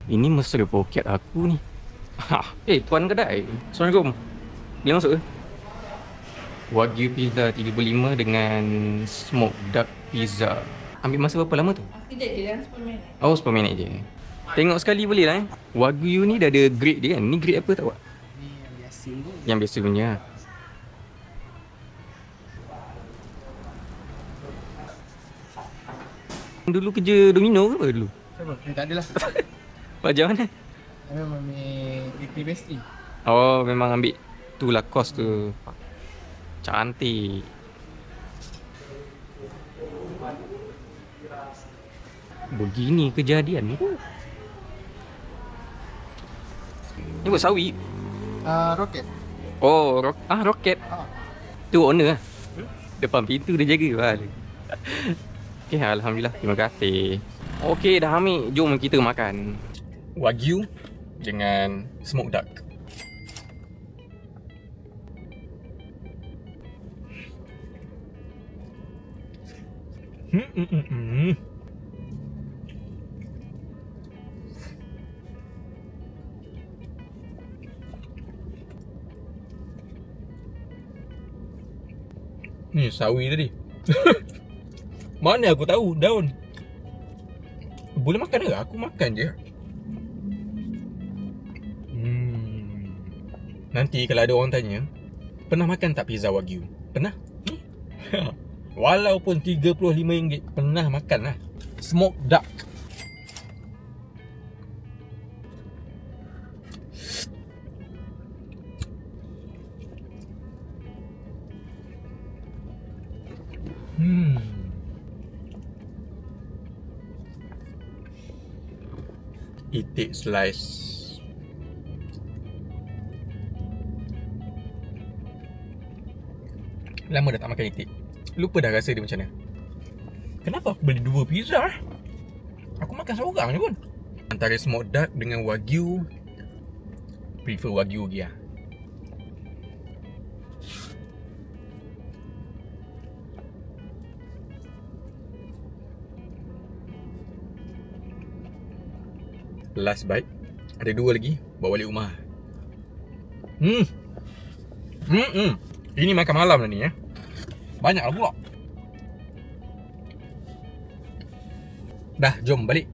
Ini mesra poket aku ni. Tuan kedai. Assalamualaikum. Boleh masuk ke? Wagyu pizza 35 dengan smoked duck pizza. Ambil masa berapa lama tu? Kejap je dalam 10 minit. Oh, 10 minit je. Tengok sekali boleh lah Wagyu ni dah ada grade dia kan? Ni grade apa tak buat? Ni yang biasa tu. Yang biasa punya. Dulu kerja Domino ke apa dulu? Siapa? Tak adalah. Pelajar mana? Saya memang ambil bakery pastry. Oh, memang ambil tu lah kos tu. Cantik. Begini kejadian ni. Ni buat sawi. Roket. Oh, roket. Ah. Tu owner lah. Depan pintu dia jaga pahala. Okay, Alhamdulillah. Terima kasih. Okay, dah ambil. Jom kita makan. Wagyu dengan smoked duck. Ni sawi tadi. Mana aku tahu daun. Boleh makan ke? Aku makan je. Nanti kalau ada orang tanya, pernah makan tak pizza Wagyu? Pernah? Ni. Walaupun RM35, pernah makan lah. Smoked duck. Itik slice. Lama dah tak makan itik. Lupa dah rasa dia macam mana. Kenapa aku beli 2 pizza? Aku makan seorang je pun. Antara smoked duck dengan Wagyu, prefer Wagyu lagi lah. Last bite. Ada 2 lagi. Bawa balik rumah. Ini makan malam dah ni ya. Banyak lah pula. Dah, jom balik.